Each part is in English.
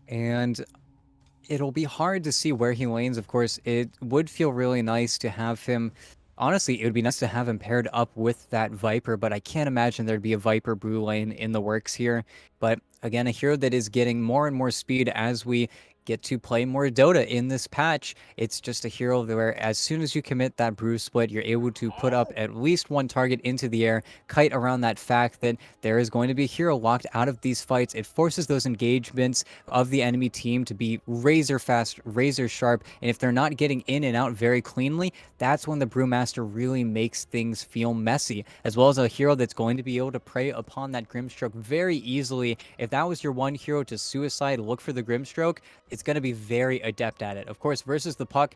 And it'll be hard to see where he lanes. Of course, it would feel really nice to have him. Honestly, it would be nice to have him paired up with that Viper, but I can't imagine there'd be a Viper Brew lane in the works here. But again, a hero that is getting more and more speed as we get to play more Dota in this patch. It's just a hero where as soon as you commit that Brew split, you're able to put up at least one target into the air, kite around that fact that there is going to be a hero locked out of these fights. It forces those engagements of the enemy team to be razor fast, razor sharp, and if they're not getting in and out very cleanly, that's when the Brewmaster really makes things feel messy, as well as a hero that's going to be able to prey upon that Grimstroke very easily. If that was your one hero to suicide, look for the Grimstroke, it's going to be very adept at it. Of course, versus the Puck,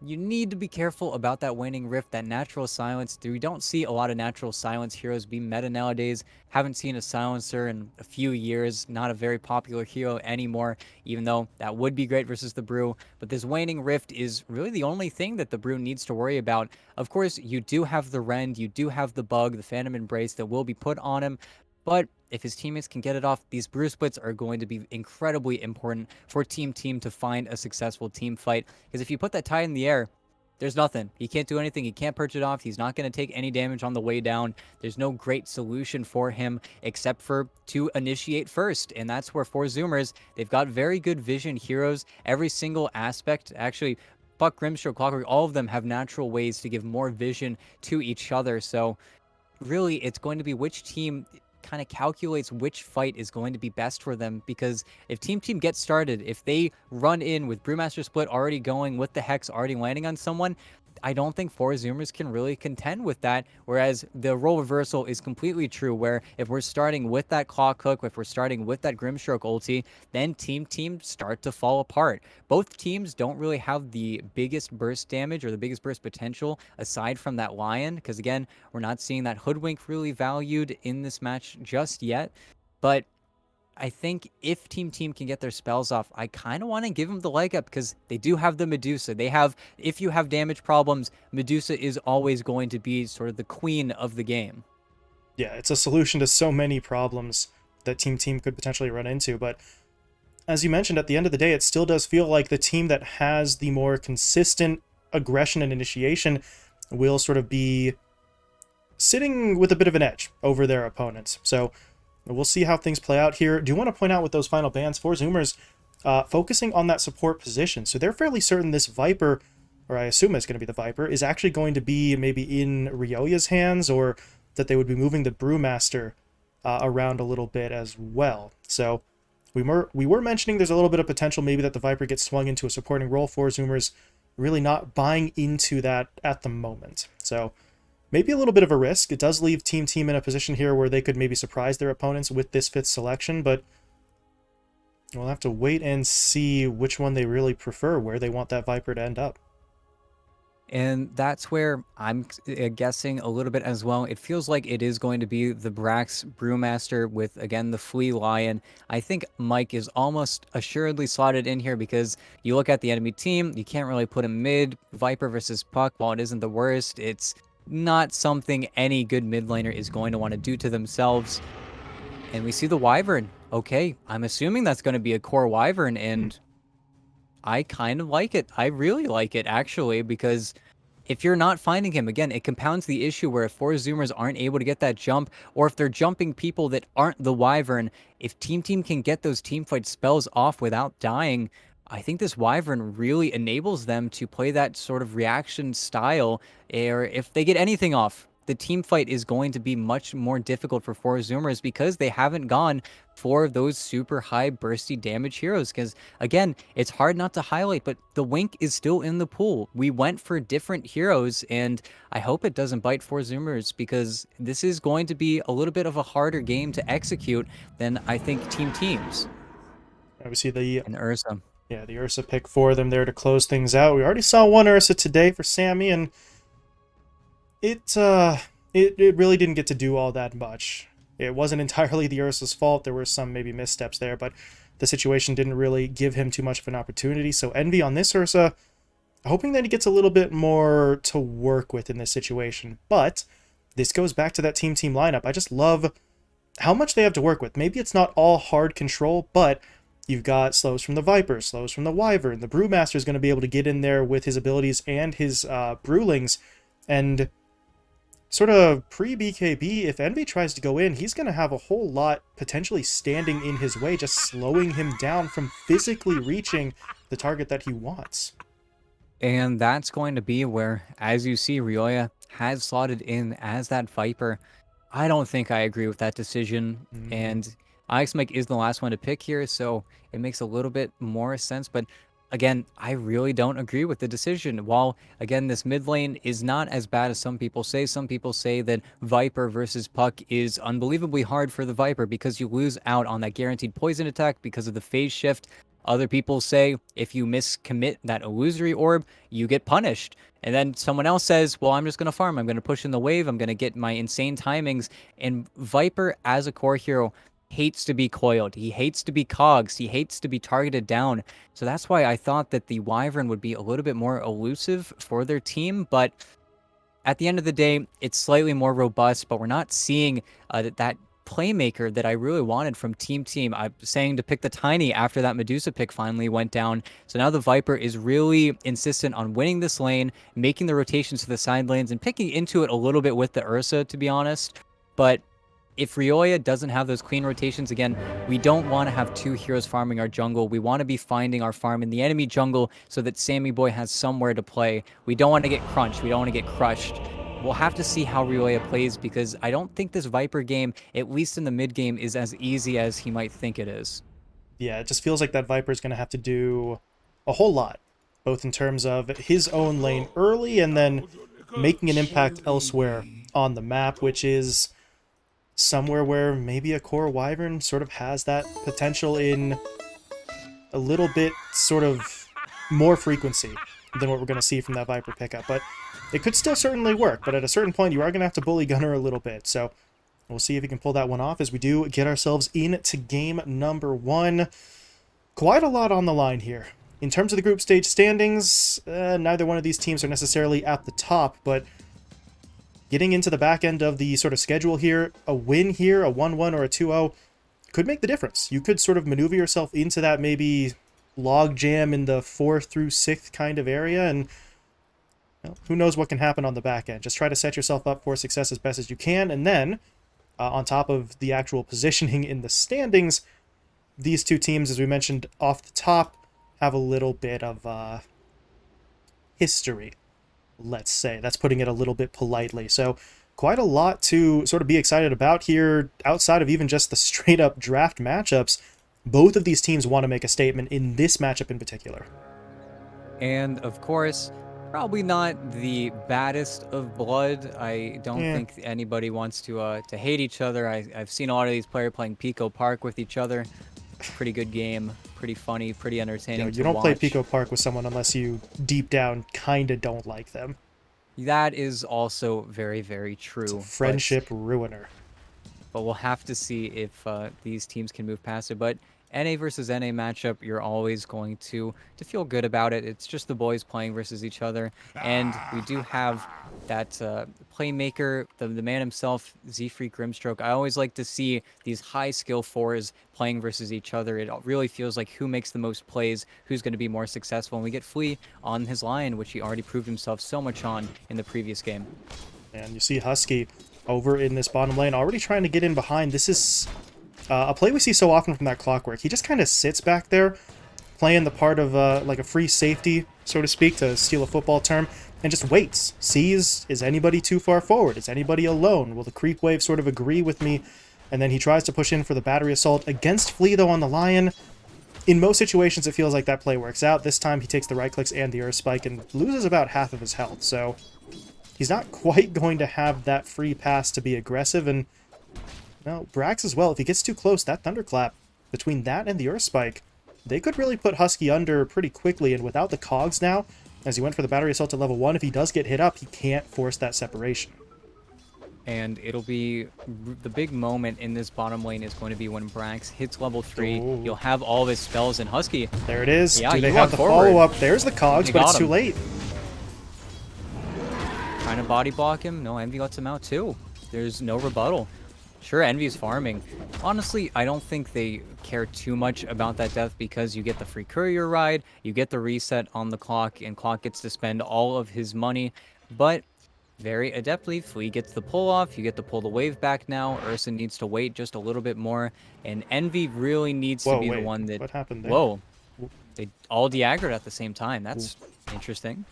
you need to be careful about that waning rift, that natural silence. We don't see a lot of natural silence heroes be meta nowadays. Haven't seen a silencer in a few years. Not a very popular hero anymore, even though that would be great versus the Brew. But this waning rift is really the only thing that the Brew needs to worry about. Of course, you do have the Rend, you do have the Bug, the Phantom Embrace that will be put on him. But if his teammates can get it off, these Brew splits are going to be incredibly important for TeamTeam to find a successful team fight. Because if you put that tie in the air, there's nothing. He can't do anything. He can't perch it off. He's not going to take any damage on the way down. There's no great solution for him except for to initiate first. And that's where for Zoomers, they've got very good vision heroes. Every single aspect, actually, Puck, Grimstroke, Clockwork, all of them have natural ways to give more vision to each other. So really, it's going to be which team kind of calculates which fight is going to be best for them, because if TeamTeam gets started, if they run in with Brewmaster Split already going, with the Hex already landing on someone, I don't think four Zoomers can really contend with that. Whereas the role reversal is completely true, where if we're starting with that Clock Hook, if we're starting with that Grimstroke ulti, then TeamTeam start to fall apart. Both teams don't really have the biggest burst damage or the biggest burst potential aside from that Lion, because again, we're not seeing that Hoodwink really valued in this match just yet. But I think if TeamTeam can get their spells off, I kind of want to give them the leg up, because they do have the Medusa. They have, if you have damage problems, Medusa is always going to be sort of the queen of the game. Yeah, it's a solution to so many problems that TeamTeam could potentially run into, but as you mentioned, at the end of the day, it still does feel like the team that has the more consistent aggression and initiation will sort of be sitting with a bit of an edge over their opponents. So we'll see how things play out here. Do you want to point out with those final bans for Zoomers, focusing on that support position? So they're fairly certain this Viper, or I assume it's going to be the Viper, is actually going to be maybe in Ryoya's hands, or that they would be moving the Brewmaster around a little bit as well. So we were mentioning there's a little bit of potential maybe that the Viper gets swung into a supporting role for Zoomers, really not buying into that at the moment. So maybe a little bit of a risk. It does leave TeamTeam in a position here where they could maybe surprise their opponents with this fifth selection, but we'll have to wait and see which one they really prefer, where they want that Viper to end up. And that's where I'm guessing a little bit as well. It feels like it is going to be the Brax Brewmaster with, again, the Flea Lion. I think Mike is almost assuredly slotted in here, because you look at the enemy team, you can't really put him mid. Viper versus Puck, while it isn't the worst, it's not something any good mid laner is going to want to do to themselves. And we see the Wyvern. Okay, I'm assuming that's going to be a core Wyvern, and I kind of like it. I really like it, actually, because if you're not finding him, again, it compounds the issue where if four Zoomers aren't able to get that jump, or if they're jumping people that aren't the Wyvern, if TeamTeam can get those teamfight spells off without dying, I think this Wyvern really enables them to play that sort of reaction style. Or if they get anything off, the team fight is going to be much more difficult for four Zoomers, because they haven't gone for those super high bursty damage heroes. Because again, it's hard not to highlight, but the Wink is still in the pool. We went for different heroes, and I hope it doesn't bite four Zoomers, because this is going to be a little bit of a harder game to execute than I think TeamTeam's. Obviously, the And Ursa. yeah, the Ursa pick for them there to close things out. We already saw one Ursa today for Sammy, and it really didn't get to do all that much. It wasn't entirely the Ursa's fault. There were some maybe missteps there, but the situation didn't really give him too much of an opportunity. So Envy on this Ursa, hoping that he gets a little bit more to work with in this situation. But this goes back to that TeamTeam lineup. I just love how much they have to work with. Maybe it's not all hard control, but You've got slows from the Viper, slows from the Wyvern. The Brewmaster is going to be able to get in there with his abilities and his Brewlings. And sort of pre-BKB, if Envy tries to go in, he's going to have a whole lot potentially standing in his way, just slowing him down from physically reaching the target that he wants. And that's going to be where, as you see, Ryoya has slotted in as that Viper. I don't think I agree with that decision, Mm, and Mike is the last one to pick here, so it makes a little bit more sense, but again, I really don't agree with the decision. While, again, this mid lane is not as bad as some people say that Viper versus Puck is unbelievably hard for the Viper because you lose out on that guaranteed poison attack because of the phase shift. Other people say if you miscommit that illusory orb, you get punished. And then someone else says, well, I'm just going to farm. I'm going to push in the wave. I'm going to get my insane timings. And Viper, as a core hero, hates to be coiled. He hates to be cogs. He hates to be targeted down. So that's why I thought that the Wyvern would be a little bit more elusive for their team. But at the end of the day, it's slightly more robust, but we're not seeing that playmaker that I really wanted from TeamTeam. I'm saying to pick the Tiny after that Medusa pick finally went down. So now the Viper is really insistent on winning this lane, making the rotations to the side lanes, and picking into it a little bit with the Ursa, to be honest. But if Ryoya doesn't have those clean rotations, again, we don't want to have two heroes farming our jungle. We want to be finding our farm in the enemy jungle so that Sammy Boy has somewhere to play. We don't want to get crunched. We don't want to get crushed. We'll have to see how Ryoya plays because I don't think this Viper game, at least in the mid game, is as easy as he might think it is. yeah, it just feels like that Viper is going to have to do a whole lot, both in terms of his own lane early and then making an impact elsewhere on the map, which is somewhere where maybe a core Wyvern sort of has that potential in a little bit sort of more frequency than what we're going to see from that Viper pickup. But it could still certainly work, but at a certain point you are going to have to bully Gunner a little bit. So we'll see if he can pull that one off as we do get ourselves into game number 1. Quite a lot on the line here. In terms of the group stage standings, neither one of these teams are necessarily at the top, but getting into the back end of the sort of schedule here, a win here, a 1-1 or a 2-0, could make the difference. You could sort of maneuver yourself into that maybe log jam in the 4th through 6th kind of area, and well, who knows what can happen on the back end. Just try to set yourself up for success as best as you can, and then, on top of the actual positioning in the standings, these two teams, as we mentioned off the top, have a little bit of history, let's say. That's putting it a little bit politely. So quite a lot to sort of be excited about here outside of even just the straight up draft matchups. Both of these teams want to make a statement in this matchup in particular. And of course, probably not the baddest of blood. I don't Yeah, think anybody wants to hate each other. I've seen a lot of these players playing Pico Park with each other. Pretty good game, pretty funny, pretty entertaining you to don't play watch. Pico Park with someone unless you deep down kind of don't like them. That is also very, very It's a true. friendship ruiner. But we'll have to see if these teams can move past it. But NA versus NA matchup, you're always going to feel good about it. It's just the boys playing versus each other, and we do have that playmaker, the man himself, Z-Freak Grimstroke. I always like to see these high skill fours playing versus each other. It really feels like who makes the most plays, who's going to be more successful. And we get Flea on his line, which he already proved himself so much on in the previous game. And you see Husky over in this bottom lane already trying to get in behind. This is a play we see so often from that Clockwork. He just kind of sits back there, playing the part of like a free safety, so to speak, to steal a football term, and just waits. Sees, is anybody too far forward? Is anybody alone? Will the creep wave sort of agree with me? And then he tries to push in for the battery assault against Flea, though, on the Lion. In most situations, it feels like that play works out. This time, he takes the right clicks and the Earth Spike and loses about half of his health. So he's not quite going to have that free pass to be aggressive. And, well, Brax as well. If he gets too close, that Thunderclap, between that and the Earth Spike, they could really put Husky under pretty quickly. And without the cogs now, as he went for the battery assault at level 1, if he does get hit up, he can't force that separation. And it'll be the big moment in this bottom lane is going to be when Brax hits level 3. Ooh. He'll have all of his spells in Husky. There it is. Yeah, Do they you have walk the forward. follow-up? There's the cogs, They but got it's too him. late. Trying to body block him. No, Envy lets him out too. There's no rebuttal. Sure, Envy's farming. Honestly, I don't think they care too much about that death because you get the free courier ride, you get the reset on the clock, and clock gets to spend all of his money. But very adeptly, Flea gets the pull off. You get to pull the wave back now. Ursa needs to wait just a little bit more. And Envy really needs to Whoa, be the wait, one that. what happened there? Whoa, they all de-aggroed at the same time. That's interesting.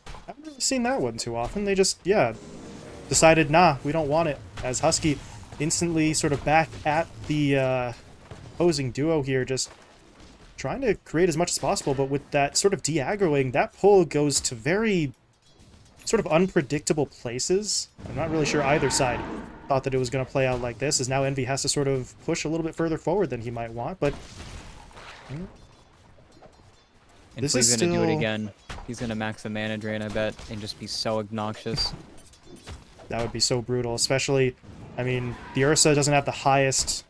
I haven't really seen that one too often. They just, yeah, decided, nah, we don't want it. As Husky instantly sort of back at the opposing duo here, just trying to create as much as possible, but with that sort of de-aggroing, that pull goes to very sort of unpredictable places. I'm not really sure either side thought that it was going to play out like this, as now Envy has to sort of push a little bit further forward than he might want, but And this is Flea's gonna do it still... again. He's gonna max the mana drain, I bet, and just be so obnoxious. That would be so brutal, especially, I mean, the Ursa doesn't have the highest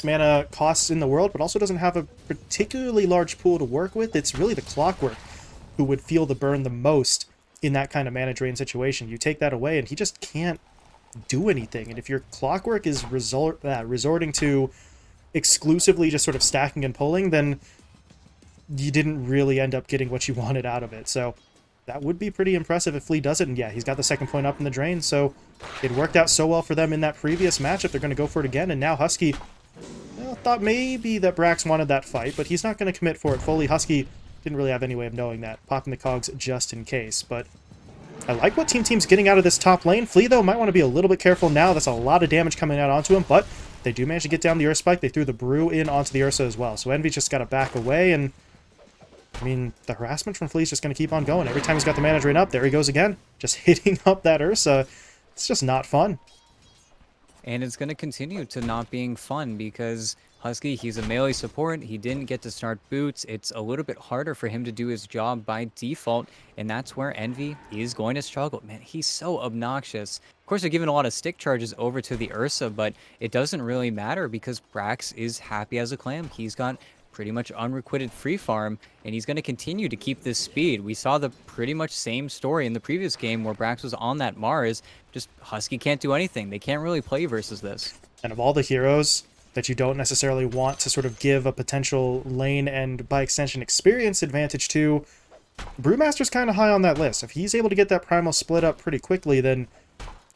mana costs in the world, but also doesn't have a particularly large pool to work with. It's really the Clockwork who would feel the burn the most in that kind of mana drain situation. You take that away, and he just can't do anything. And if your Clockwork is resorting to exclusively just sort of stacking and pulling, then you didn't really end up getting what you wanted out of it. So that would be pretty impressive if Flea does it. And yeah, he's got the second point up in the drain, so it worked out so well for them in that previous matchup. They're going to go for it again, and now Husky, well, thought maybe that Brax wanted that fight, but he's not going to commit for it fully. Husky didn't really have any way of knowing that, popping the cogs just in case. But I like what TeamTeam's getting out of this top lane. Flea, though, might want to be a little bit careful now. That's a lot of damage coming out onto him, but they do manage to get down the Earth Spike. They threw the Brew in onto the Ursa as well, so Envy's just got to back away, and I mean, the harassment from Flea's just going to keep on going. Every time he's got the mana drain up, there he goes again. Just hitting up that Ursa. It's just not fun. And it's going to continue to not being fun because Husky, he's a melee support. He didn't get to start boots. It's a little bit harder for him to do his job by default, and that's where Envy is going to struggle. Man, he's so obnoxious. Of course, they're giving a lot of stick charges over to the Ursa, but it doesn't really matter because Brax is happy as a clam. He's got pretty much unrequited free farm, and he's going to continue to keep this speed. We saw the pretty much same story in the previous game where Brax was on that Mars. Just Husky can't do anything. They can't really play versus this. And of all the heroes that you don't necessarily want to sort of give a potential lane and, by extension, experience advantage to, Brewmaster's kind of high on that list. If he's able to get that Primal split up pretty quickly, then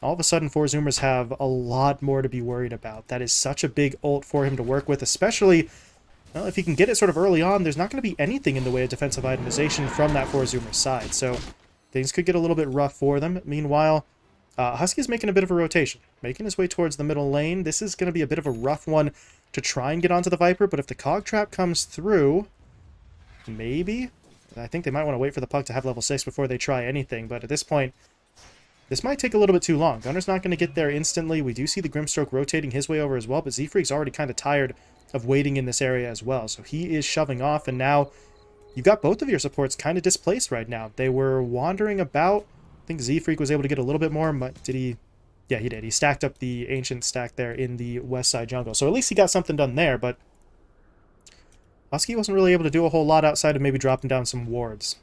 all of a sudden Four Zoomers have a lot more to be worried about. That is such a big ult for him to work with, especially... well, if he can get it sort of early on, there's not going to be anything in the way of defensive itemization from that Four Zoomer side, so things could get a little bit rough for them. Meanwhile, Husky's making a bit of a rotation, making his way towards the middle lane. This is going to be a bit of a rough one to try and get onto the Viper, but if the Cog Trap comes through, maybe? I think they might want to wait for the Pug to have level 6 before they try anything, but at this point, this might take a little bit too long. Gunner's not going to get there instantly. We do see the Grimstroke rotating his way over as well, but Z-Freak's already kind of tired of waiting in this area as well. So he is shoving off, and now you've got both of your supports kind of displaced right now. They were wandering about. I think Z-Freak was able to get a little bit more, but did he? Yeah, he did. He stacked up the Ancient stack there in the west side jungle. So at least he got something done there, but Husky wasn't really able to do a whole lot outside of maybe dropping down some wards.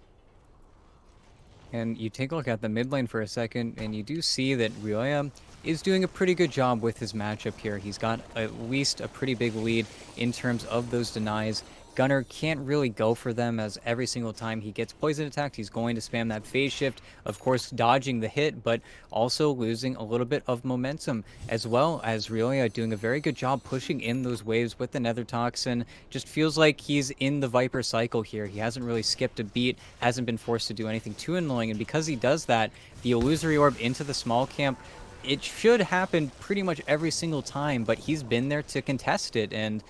And you take a look at the mid lane for a second, and you do see that Ryoya is doing a pretty good job with his matchup here. He's got at least a pretty big lead in terms of those denies. Gunner can't really go for them as every single time he gets poison attacked, he's going to spam that phase shift, of course dodging the hit, but also losing a little bit of momentum, as well as Ryoya doing a very good job pushing in those waves with the Nether Toxin. Just feels like he's in the Viper cycle here. He hasn't really skipped a beat, hasn't been forced to do anything too annoying, and because he does that, the Illusory Orb into the small camp, it should happen pretty much every single time, but he's been there to contest it, and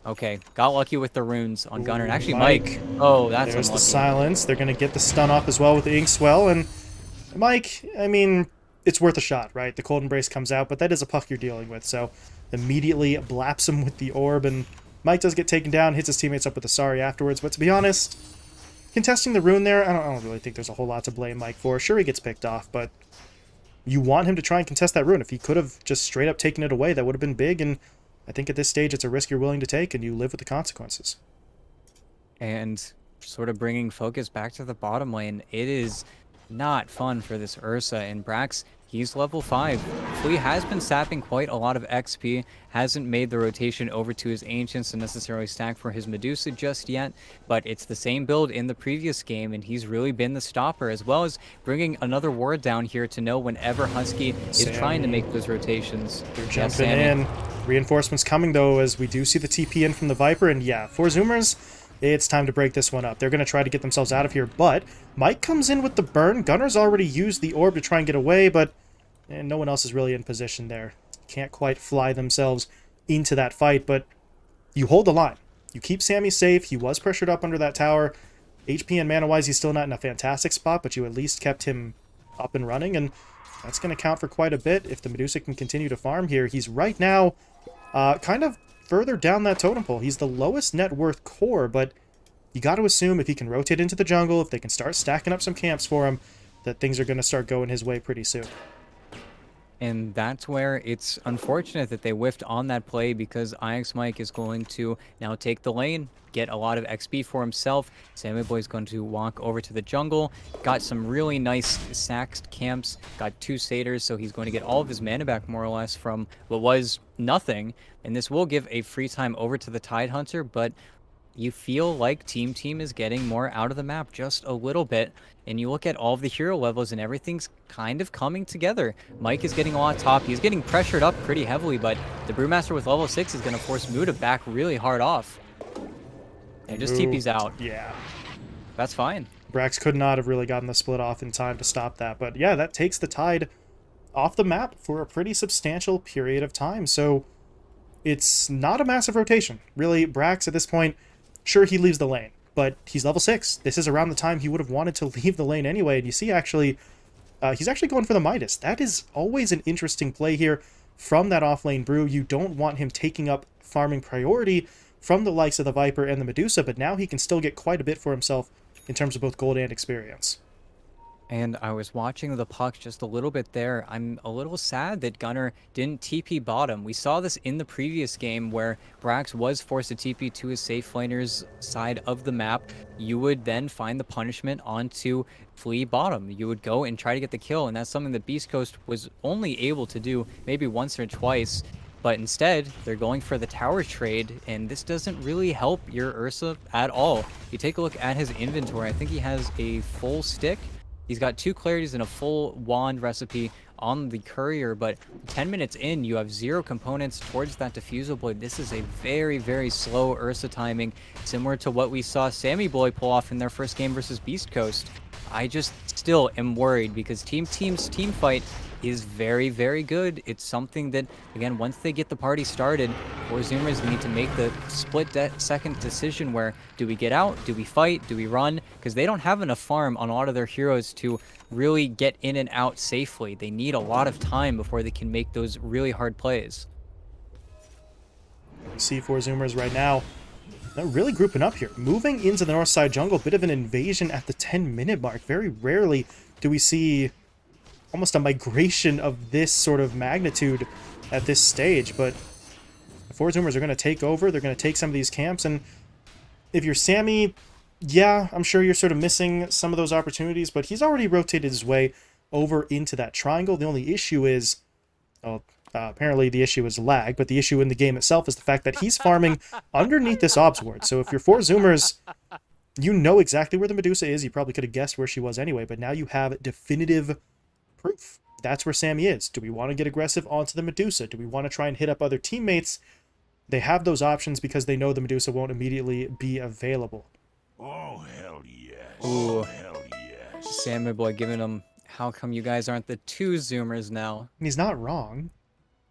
okay, got lucky with the runes on Gunner. And actually, Mike. Oh, that's There's unlucky. the silence. They're going to get the stun off as well with the Inkswell. And Mike, I mean, it's worth a shot, right? The Cold Embrace comes out, but that is a puck you're dealing with. So immediately blaps him with the orb. And Mike does get taken down, hits his teammates up with a sorry afterwards. But to be honest, contesting the rune there, I don't really think there's a whole lot to blame Mike for. Sure, he gets picked off, but you want him to try and contest that rune. If he could have just straight up taken it away, that would have been big. And I think at this stage, it's a risk you're willing to take, and you live with the consequences. And sort of bringing focus back to the bottom lane, it is not fun for this Ursa. And Brax, He's level 5. Flea has been sapping quite a lot of XP, hasn't made the rotation over to his Ancients to necessarily stack for his Medusa just yet, but it's the same build in the previous game, and he's really been the stopper, as well as bringing another ward down here to know whenever Husky is trying to Sammy, make those rotations. they're Yeah, jumping Sammy. in. Reinforcements coming, though, as we do see the TP in from the Viper, and yeah, for Zoomers, it's time to break this one up. They're going to try to get themselves out of here, but Mike comes in with the burn. Gunner's already used the orb to try and get away, but no one else is really in position there. Can't quite fly themselves into that fight, but you hold the line. You keep Sammy safe. He was pressured up under that tower. HP and mana-wise, he's still not in a fantastic spot, but you at least kept him up and running, and that's going to count for quite a bit if the Medusa can continue to farm here. He's right now kind of further down that totem pole. He's the lowest net worth core, but you got to assume if he can rotate into the jungle, if they can start stacking up some camps for him, that things are going to start going his way pretty soon. And that's where it's unfortunate that they whiffed on that play, because IX Mike is going to now take the lane, get a lot of XP for himself. Sammy Boy is going to walk over to the jungle, got some really nice sacked camps, got 2 satyrs, so he's going to get all of his mana back more or less from what was nothing. And this will give a free time over to the Tidehunter, but you feel like TeamTeam is getting more out of the map just a little bit, and you look at all of the hero levels and everything's kind of coming together. Mike is getting a lot top. He's getting pressured up pretty heavily, but the Brewmaster with level 6 is going to force Muda back really hard off. And just TP's out. Yeah. That's fine. Brax could not have really gotten the split off in time to stop that, but yeah, that takes the Tide off the map for a pretty substantial period of time, so it's not a massive rotation. Really, Brax at this point, sure, he leaves the lane, but he's level 6. This is around the time he would have wanted to leave the lane anyway, and you see actually, he's actually going for the Midas. That is always an interesting play here from that off-lane Brew. You don't want him taking up farming priority from the likes of the Viper and the Medusa, but now he can still get quite a bit for himself in terms of both gold and experience. And I was watching the puck just a little bit there. I'm a little sad that Gunner didn't TP bottom. We saw this in the previous game where Brax was forced to TP to his safe laner's side of the map. You would then find the punishment onto Flea bottom. You would go and try to get the kill, and that's something that Beast Coast was only able to do maybe once or twice. But instead, they're going for the tower trade, and this doesn't really help your Ursa at all. You take a look at his inventory. I think he has a full stick. He's got 2 clarities and a full wand recipe on the courier, but 10 minutes in, you have 0 components towards that diffusal blade. This is a very, very slow Ursa timing, similar to what we saw Sammy Boy pull off in their first game versus Beast Coast. I just still am worried because TeamTeam's team fight is very, very good. It's something that, again, once they get the party started, Zoomers need to make the split-second decision where do we get out, do we fight, do we run? Because they don't have enough farm on a lot of their heroes to really get in and out safely. They need a lot of time before they can make those really hard plays. C4 Zoomers right now, they're really grouping up here. Moving into the north side jungle, bit of an invasion at the 10-minute mark. Very rarely do we see almost a migration of this sort of magnitude at this stage, but the 4 Zoomers are going to take over. They're going to take some of these camps, and if you're Sammy, yeah, I'm sure you're sort of missing some of those opportunities, but he's already rotated his way over into that triangle. The only issue is, apparently the issue is lag, but the issue in the game itself is the fact that he's farming underneath this Obs ward. So if you're 4 Zoomers, you know exactly where the Medusa is. You probably could have guessed where she was anyway, but now you have definitive proof. That's where Sammy is. Do we want to get aggressive onto the Medusa? Do we want to try and hit up other teammates? They have those options because they know the Medusa won't immediately be available. Oh, hell yes. Ooh. Oh, hell yes. Sammy Boy giving them, how come you guys aren't the 2 Zoomers now? And he's not wrong.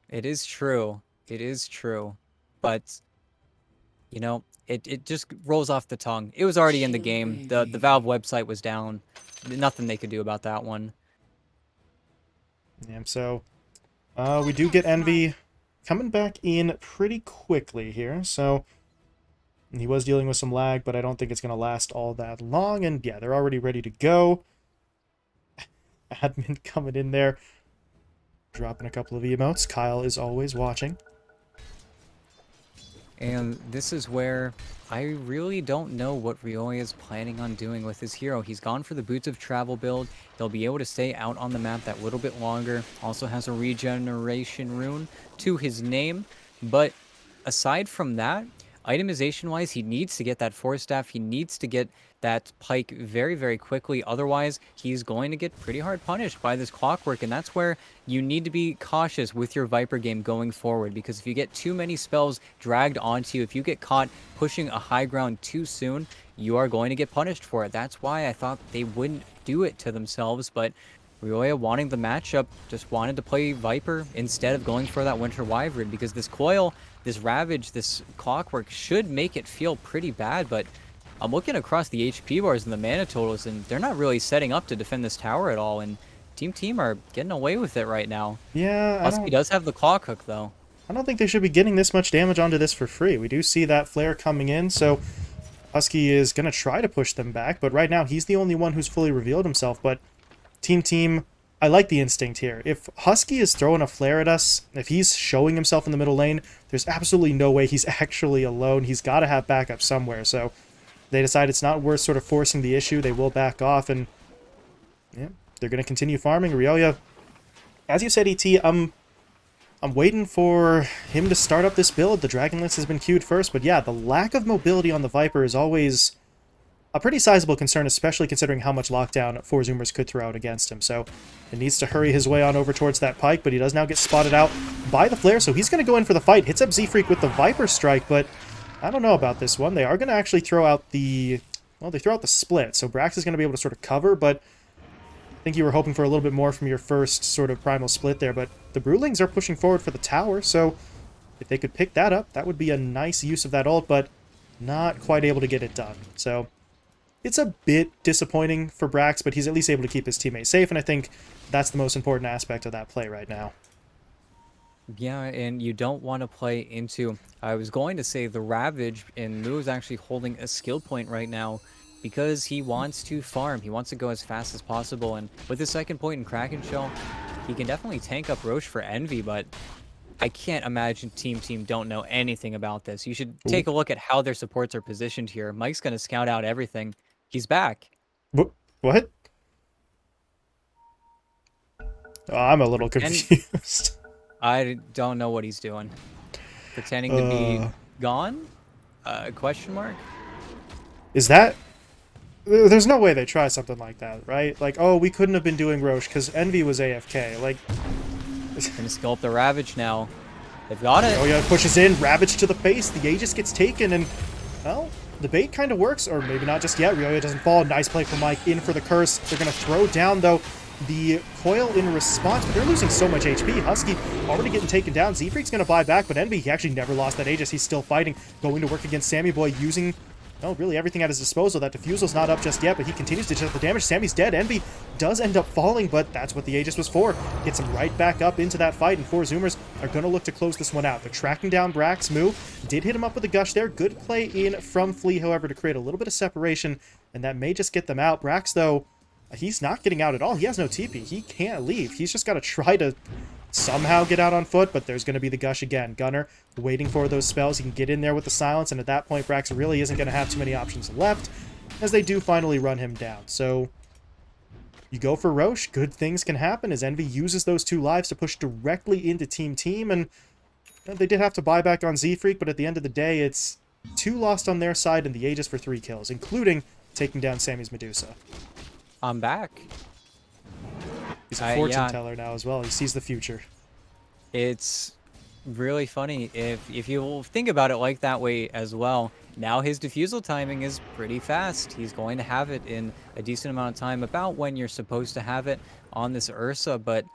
It is true. It is true. But, you know, it just rolls off the tongue. It was already in the game. The Valve website was down. Nothing they could do about that one. Yeah, so we do get Envy coming back in pretty quickly here. So he was dealing with some lag, but I don't think it's going to last all that long. And yeah, they're already ready to go. Admin coming in there, dropping a couple of emotes. Kyle is always watching. And this is where I really don't know what Rioya is planning on doing with his hero. He's gone for the Boots of Travel build. He'll be able to stay out on the map that little bit longer. Also has a regeneration rune to his name. But aside from that, itemization-wise, he needs to get that Force Staff. He needs to get that Pike very, very quickly. Otherwise, he's going to get pretty hard punished by this Clockwork. And that's where you need to be cautious with your Viper game going forward. Because if you get too many spells dragged onto you, if you get caught pushing a high ground too soon, you are going to get punished for it. That's why I thought they wouldn't do it to themselves. But Rioya, wanting the matchup, just wanted to play Viper instead of going for that Winter Wyvern. Because this Coil, this Ravage, this Clockwork should make it feel pretty bad. But I'm looking across the HP bars and the mana totals, and they're not really setting up to defend this tower at all, and Team are getting away with it right now. Yeah, Husky does have the Clock Hook, though. I don't think they should be getting this much damage onto this for free. We do see that flare coming in, so Husky is going to try to push them back, but right now he's the only one who's fully revealed himself. But Team, I like the instinct here. If Husky is throwing a flare at us, if he's showing himself in the middle lane, there's absolutely no way he's actually alone. He's got to have backup somewhere, so they decide it's not worth sort of forcing the issue. They will back off, and yeah, they're going to continue farming. Rioya, as you said, ET, I'm waiting for him to start up this build. The Dragon Lance has been queued first, but yeah, the lack of mobility on the Viper is always a pretty sizable concern, especially considering how much lockdown 4 Zoomers could throw out against him. So he needs to hurry his way on over towards that Pike, but he does now get spotted out by the flare, so he's going to go in for the fight. Hits up Z-Freak with the Viper Strike, but I don't know about this one. They are going to actually throw out the... well, they throw out the split, so Brax is going to be able to sort of cover, but I think you were hoping for a little bit more from your first sort of primal split there, but the Brewlings are pushing forward for the tower, so if they could pick that up, that would be a nice use of that ult, but not quite able to get it done. So it's a bit disappointing for Brax, but he's at least able to keep his teammates safe, and I think that's the most important aspect of that play right now. Yeah, and you don't want to play into... I was going to say the Ravage, and Moo is actually holding a skill point right now because he wants to farm. He wants to go as fast as possible, and with his second point in Kraken Shell, he can definitely tank up Roche for Envy, but I can't imagine Team don't know anything about this. You should take a look at how their supports are positioned here. Mike's going to scout out everything. He's back. What? Oh, I'm a little confused. I don't know what he's doing. Pretending to be gone? Question mark? Is that... there's no way they try something like that, right? Like, oh, we couldn't have been doing Roche because Envy was AFK. Like... gonna skill up the Ravage now. They've got it. Oh yeah, pushes in, Ravage to the face, the Aegis gets taken, and, well, the bait kind of works, or maybe not just yet. Rioya doesn't fall. Nice play from Mike, in for the curse. They're gonna throw down, though, the coil in response, but they're losing so much HP. Husky already getting taken down. Z-Freak's going to buy back, but Envy, he actually never lost that Aegis. He's still fighting, going to work against Sammy Boy, using, well, really everything at his disposal. That Diffusal's not up just yet, but he continues to deal the damage. Sammy's dead. Envy does end up falling, but that's what the Aegis was for. Gets him right back up into that fight, and 4 Zoomers are going to look to close this one out. They're tracking down Brax. Moo did hit him up with a gush there. Good play in from Flea, however, to create a little bit of separation, and that may just get them out. Brax, though, he's not getting out at all. He has no TP. He can't leave. He's just got to try to somehow get out on foot, but there's going to be the gush again. Gunner waiting for those spells. He can get in there with the silence, and at that point, Brax really isn't going to have too many options left, as they do finally run him down. So you go for Roche. Good things can happen as Envy uses those 2 lives to push directly into Team, and they did have to buy back on Z-Freak, but at the end of the day, it's 2 lost on their side and the Aegis for 3 kills, including taking down Sammy's Medusa. I'm back. He's a fortune teller now as well. He sees the future. It's really funny if you think about it like that way as well. Now his defusal timing is pretty fast. He's going to have it in a decent amount of time, about when you're supposed to have it on this Ursa, but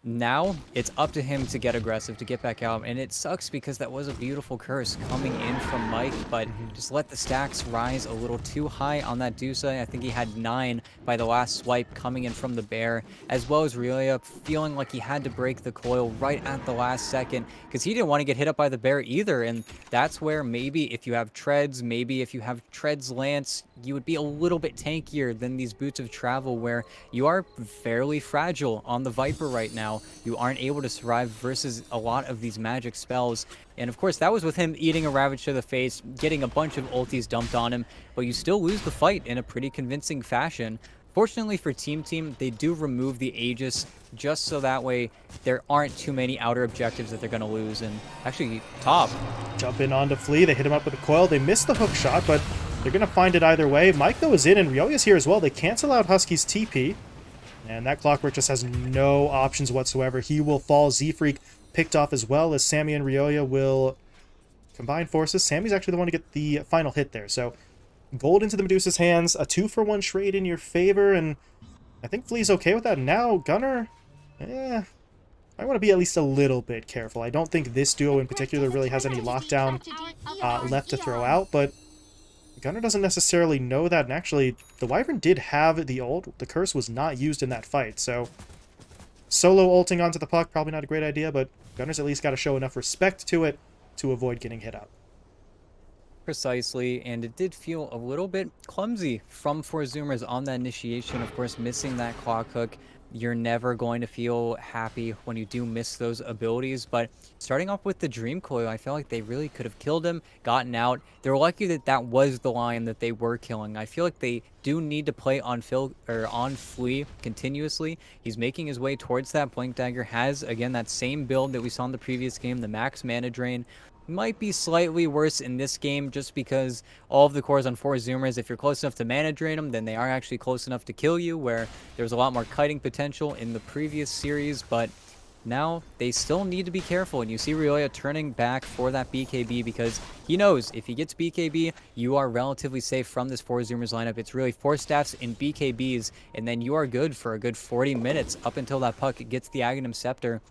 now it's up to him to get aggressive, to get back out, and it sucks because that was a beautiful curse coming in from Mike, but just let the stacks rise a little too high on that Dusa. I think he had 9 by the last swipe coming in from the bear, as well as Rioya feeling like he had to break the coil right at the last second because he didn't want to get hit up by the bear either, and that's where maybe if you have treads, maybe if you have treads lance, you would be a little bit tankier than these boots of travel where you are fairly fragile on the Viper right now. now. You aren't able to survive versus a lot of these magic spells. And of course, that was with him eating a Ravage to the face, getting a bunch of ultis dumped on him, but you still lose the fight in a pretty convincing fashion. Fortunately for TeamTeam, they do remove the Aegis just so that way there aren't too many outer objectives that they're going to lose. And actually, top. Jump in onto Flea. They hit him up with a coil. They missed the hook shot, but they're going to find it either way. Mike, though, is in, and Ryoya's here as well. They cancel out Husky's TP, and that Clockwork just has no options whatsoever. He will fall. Z-Freak picked off as well, as Sammy and Ryoya will combine forces. Sammy's actually the one to get the final hit there, so gold into the Medusa's hands, a 2-for-1 trade in your favor, and I think Flea's okay with that. Now, Gunnar, I want to be at least a little bit careful. I don't think this duo in particular really has any lockdown left to throw out, but Gunnar doesn't necessarily know that, and actually, the Wyvern did have the ult. The curse was not used in that fight, so solo ulting onto the puck, probably not a great idea, but Gunnar's at least got to show enough respect to it to avoid getting hit up. Precisely, and it did feel a little bit clumsy from Zoomers on that initiation. Of course, missing that clock hook, you're never going to feel happy when you do miss those abilities. But starting off with the Dream Coil, I felt like they really could have killed him, gotten out. They're lucky that that was the line that they were killing. I feel like they do need to play on Flea continuously. He's making his way towards that. Blink Dagger has, again, that same build that we saw in the previous game, the max mana drain. Might be slightly worse in this game just because all of the cores on Zoomers, if you're close enough to mana drain them, then they are actually close enough to kill you, where there's a lot more kiting potential in the previous series, but now they still need to be careful, and you see Ryoya turning back for that BKB because he knows if he gets BKB, you are relatively safe from this Zoomers lineup. It's really 4 staffs in BKBs, and then you are good for a good 40 minutes up until that puck gets the Aghanim Scepter.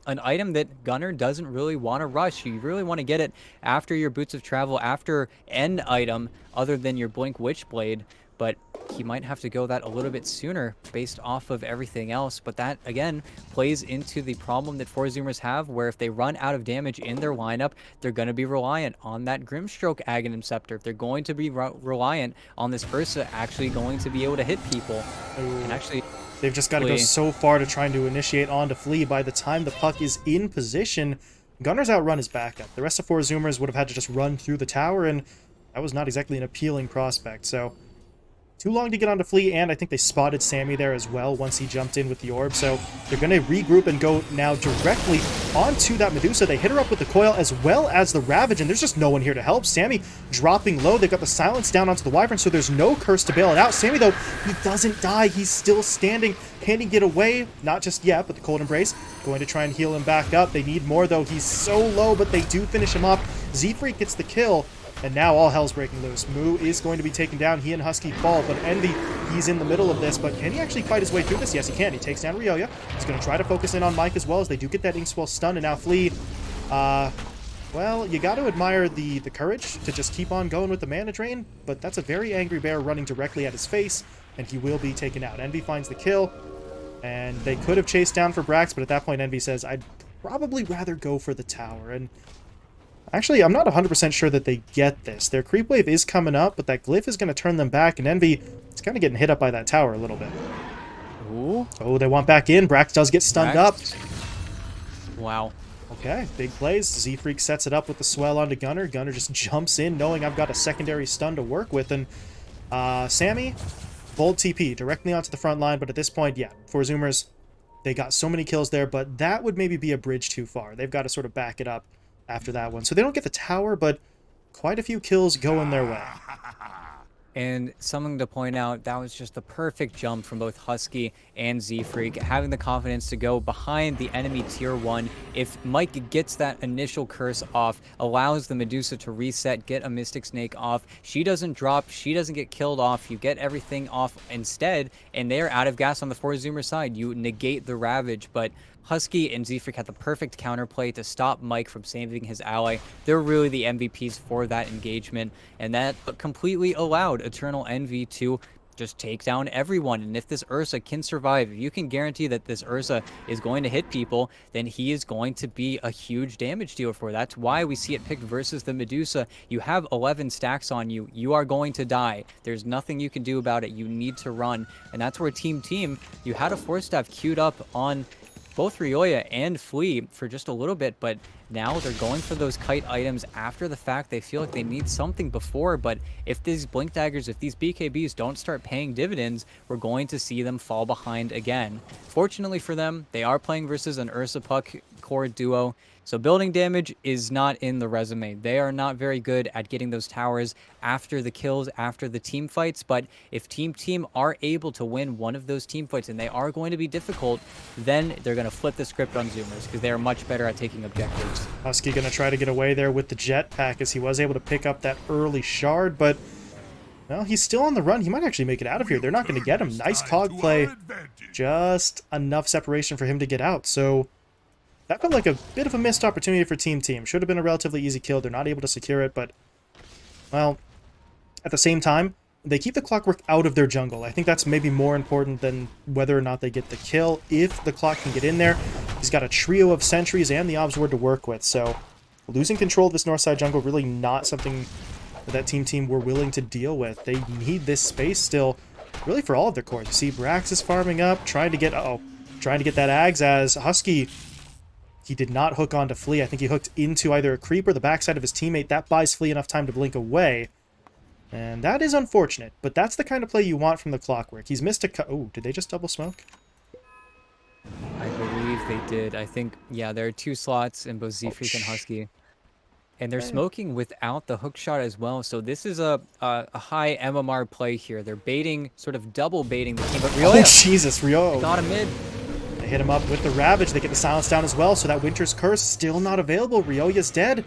An item that Gunnar doesn't really want to rush. You really want to get it after your Boots of Travel, after end item, other than your Blink Witchblade, but he might have to go that a little bit sooner based off of everything else. But that, again, plays into the problem that Zoomers have, where if they run out of damage in their lineup, they're going to be reliant on that Grimstroke Aghanim Scepter. They're going to be reliant on this Ursa actually going to be able to hit people. And actually, they've just got to go so far to trying to initiate onto Flea. By the time the puck is in position, Gunnar's outrun his backup. The rest of Zoomers would have had to just run through the tower, and that was not exactly an appealing prospect. So too long to get onto Flea, and I think they spotted Sammy there as well once he jumped in with the orb. So they're going to regroup and go now directly onto that Medusa. They hit her up with the coil as well as the Ravage, and there's just no one here to help. Sammy dropping low. They've got the silence down onto the Wyvern, so there's no curse to bail it out. Sammy, though, he doesn't die. He's still standing. Can he get away? Not just yet, but the Cold Embrace going to try and heal him back up. They need more, though. He's so low, but they do finish him off. Z-Freak gets the kill. And now all hell's breaking loose. Moo is going to be taken down. He and Husky fall, but Envy, he's in the middle of this. But can he actually fight his way through this? Yes, he can. He takes down Ryoya. He's going to try to focus in on Mike as well, as they do get that Inkswell stun. And now Flea, well, you got to admire the courage to just keep on going with the mana drain, but that's a very angry bear running directly at his face, and he will be taken out. Envy finds the kill, and they could have chased down for Brax, but at that point Envy says, I'd probably rather go for the tower. And actually, I'm not 100% sure that they get this. Their creep wave is coming up, but that glyph is going to turn them back, and Envy is kind of getting hit up by that tower a little bit. Ooh. Oh, they want back in. Brax does get stunned up. Wow. Okay, big plays. Z-Freak sets it up with the swell onto Gunnar. Gunnar just jumps in, knowing I've got a secondary stun to work with, and Sammy, bold TP directly onto the front line, but at this point, yeah, Zoomers, they got so many kills there, but that would maybe be a bridge too far. They've got to sort of back it up after that one. So they don't get the tower, but quite a few kills going their way. And something to point out, that was just the perfect jump from both Husky and Z-Freak, having the confidence to go behind the enemy tier 1. If Mike gets that initial curse off, allows the Medusa to reset, get a Mystic Snake off, she doesn't drop, she doesn't get killed off, you get everything off instead, and they're out of gas on the Zoomer side. You negate the Ravage, but Husky and Z-Freak had the perfect counterplay to stop Mike from saving his ally. They're really the MVPs for that engagement, and that completely allowed Eternal Envy to just take down everyone. And if this Ursa can survive, if you can guarantee that this Ursa is going to hit people, then he is going to be a huge damage dealer for. That's why we see it picked versus the Medusa. You have 11 stacks on you. You are going to die. There's nothing you can do about it. You need to run. And that's where TeamTeam, you had a 4-staff queued up on both Ryoya and Flea for just a little bit, but now they're going for those kite items after the fact. They feel like they need something before, but if these Blink Daggers, if these BKBs don't start paying dividends, we're going to see them fall behind again. Fortunately for them, they are playing versus an Ursa Puck core duo, so building damage is not in the resume. They are not very good at getting those towers after the kills, after the team fights, but if TeamTeam are able to win one of those team fights, and they are going to be difficult, then they're going to flip the script on Zoomers, because they are much better at taking objectives. Husky going to try to get away there with the jetpack as he was able to pick up that early shard, but well, he's still on the run. He might actually make it out of here. They're not going to get him. Nice cog play. Just enough separation for him to get out. So that felt like a bit of a missed opportunity for TeamTeam. Should have been a relatively easy kill. They're not able to secure it, but, well, at the same time, they keep the Clockwork out of their jungle. I think that's maybe more important than whether or not they get the kill. If the Clock can get in there, he's got a trio of sentries and the Obs Ward to work with. So losing control of this north side jungle really not something that TeamTeam were willing to deal with. They need this space still, really for all of their cores. You see Brax is farming up, trying to get that Ags as Husky. He did not hook onto Flea. I think he hooked into either a creep or the backside of his teammate. That buys Flea enough time to blink away. And that is unfortunate, but that's the kind of play you want from the Clockwork. He's missed a oh, did they just double smoke? I believe they did. I think, yeah, there are 2 slots in both Zfreak and Husky. And they're smoking without the hook shot as well. So this is a high MMR play here. They're baiting, sort of double baiting the team. But Ryoya, Oh, Jesus, Ryo. got him mid. They hit him up with the Ravage. They get the silence down as well, so that Winter's Curse still not available. Ryoya's dead.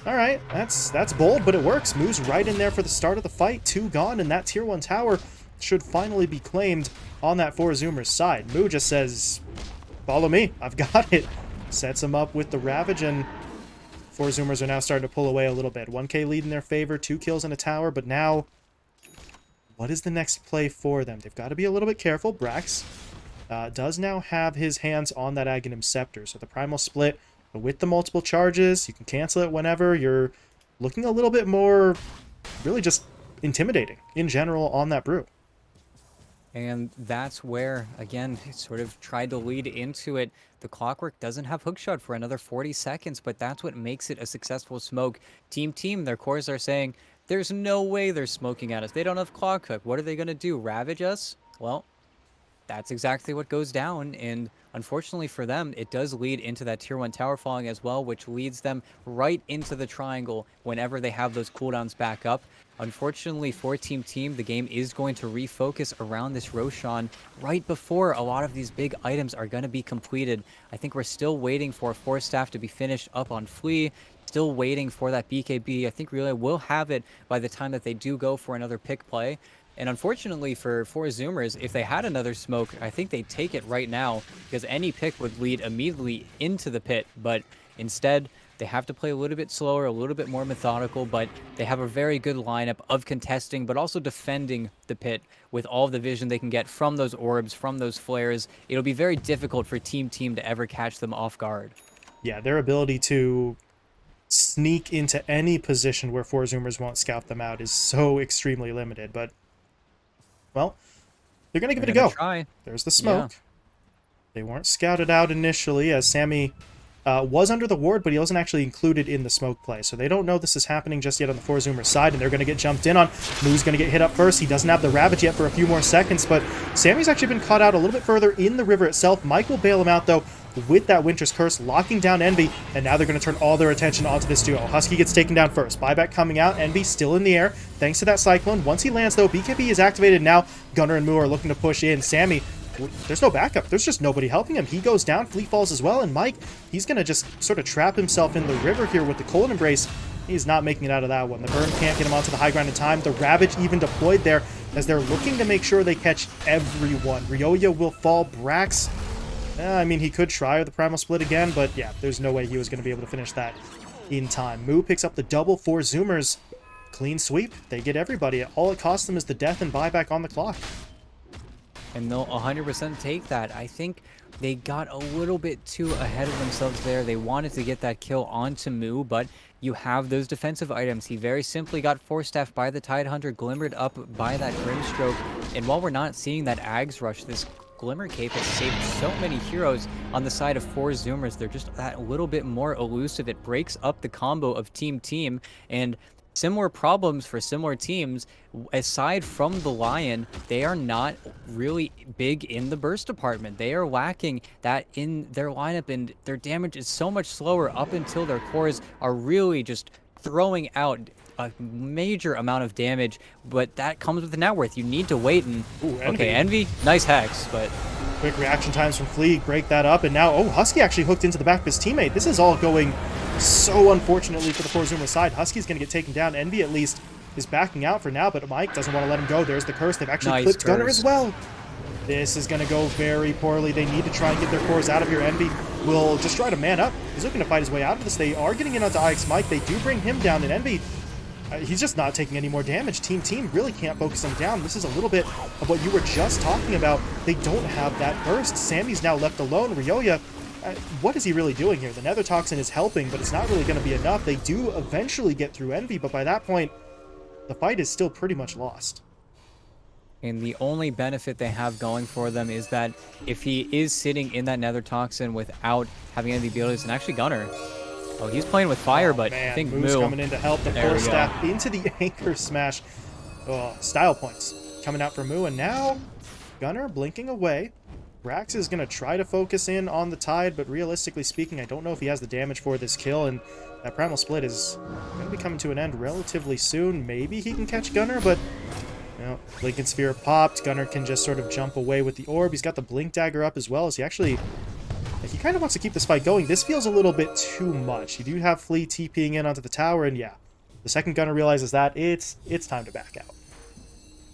All right, that's bold, but it works. Moves right in there for the start of the fight. 2 gone, and that tier 1 tower should finally be claimed on that 4 Zoomers side. Moo just says, follow me. I've got it. Sets him up with the Ravage, and 4 Zoomers are now starting to pull away a little bit. 1k lead in their favor, 2 kills in a tower, but now, what is the next play for them? They've got to be a little bit careful. Brax does now have his hands on that Aghanim Scepter, so the Primal Split, with the multiple charges, you can cancel it whenever. You're looking a little bit more, really just intimidating in general on that brew. And that's where, again, it sort of tried to lead into it. The Clockwork doesn't have hookshot for another 40 seconds, but that's what makes it a successful smoke. TeamTeam, their cores are saying, there's no way they're smoking at us. They don't have Clock Hook. What are they going to do, ravage us? Well, that's exactly what goes down, and unfortunately for them, it does lead into that tier 1 tower falling as well, which leads them right into the triangle whenever they have those cooldowns back up. Unfortunately for TeamTeam, the game is going to refocus around this Roshan right before a lot of these big items are going to be completed. I think we're still waiting for Force Staff to be finished up on Flea, still waiting for that BKB. I think Relay will have it by the time that they do go for another pick play. And unfortunately for Zoomers, if they had another smoke, I think they'd take it right now, because any pick would lead immediately into the pit. But instead, they have to play a little bit slower, a little bit more methodical, but they have a very good lineup of contesting, but also defending the pit with all of the vision they can get from those orbs, from those flares. It'll be very difficult for TeamTeam to ever catch them off guard. Yeah, their ability to sneak into any position where 4 Zoomers won't scout them out is so extremely limited, but well, they're going to give it a go. Try. There's the smoke. Yeah. They weren't scouted out initially, as Sammy was under the ward, but he wasn't actually included in the smoke play. So they don't know this is happening just yet on the 4 Zoomer side, and they're going to get jumped in on. Moo's going to get hit up first. He doesn't have the Ravage yet for a few more seconds, but Sammy's actually been caught out a little bit further in the river itself. Mike will bail him out, though, with that Winter's Curse, locking down Envy, and now they're going to turn all their attention onto this duo. Husky gets taken down first. Buyback coming out. Envy still in the air, thanks to that Cyclone. Once he lands, though, BKB is activated. Now Gunner and Moo are looking to push in. Sammy, there's no backup. There's just nobody helping him. He goes down. Fleet falls as well, and Mike, he's going to just sort of trap himself in the river here with the Cold Embrace. He's not making it out of that one. The burn can't get him onto the high ground in time. The Ravage even deployed there as they're looking to make sure they catch everyone. Ryoya will fall. Brax, I mean, he could try with the Primal Split again, but yeah, there's no way he was going to be able to finish that in time. Moo picks up the double 4 Zoomers. Clean sweep. They get everybody. All it costs them is the death and buyback on the clock. And they'll 100% take that. I think they got a little bit too ahead of themselves there. They wanted to get that kill onto Moo, but you have those defensive items. He very simply got Force Staff by the Tidehunter, glimmered up by that Grimstroke. And while we're not seeing that Ags rush, this Glimmer Cape has saved so many heroes on the side of 4 Zoomers. They're just that little bit more elusive. It breaks up the combo of Team, and similar problems for similar teams. Aside from the Lion, they are not really big in the burst department. They are lacking that in their lineup, and their damage is so much slower up until their cores are really just throwing out a major amount of damage, but that comes with the net worth. You need to wait and... Ooh, Okay, Envy, nice hex, but... Quick reaction times from Flea, break that up, and now, oh, Husky actually hooked into the back of his teammate. This is all going so unfortunately for the 4-Zoomer side. Husky's going to get taken down. Envy, at least, is backing out for now, but Mike doesn't want to let him go. There's the curse. They've actually clipped Gunner as well. This is going to go very poorly. They need to try and get their cores out of here. Envy will just try to man up. He's looking to fight his way out of this. They are getting in onto IX Mike. They do bring him down, and Envy... he's just not taking any more damage. Team really can't focus him down. This is a little bit of what you were just talking about. They don't have that burst. Sammy's now left alone. Ryoya, what is he really doing here? The Nether Toxin is helping, but it's not really going to be enough. They do eventually get through Envy, but by that point, the fight is still pretty much lost. And the only benefit they have going for them is that if he is sitting in that Nether Toxin without having any abilities, and actually Gunner... Oh, he's playing with fire, but man, I think Moo's Moo coming in to help. The full staff into the anchor smash. Oh, style points coming out for Moo, and now Gunner blinking away. Brax is going to try to focus in on the Tide, but realistically speaking, I don't know if he has the damage for this kill, and that Primal Split is going to be coming to an end relatively soon. Maybe he can catch Gunner, but you know, Blinking Sphere popped. Gunner can just sort of jump away with the orb. He's got the Blink Dagger up as well, as he actually... he kind of wants to keep this fight going. This feels a little bit too much. You do have Flea TPing in onto the tower, and yeah, the second Gunner realizes that, it's time to back out.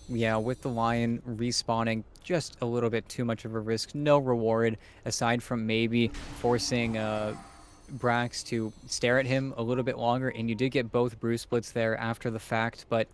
Yeah, with the Lion respawning, just a little bit too much of a risk. No reward, aside from maybe forcing Brax to stare at him a little bit longer, and you did get both Bruce Splits there after the fact, but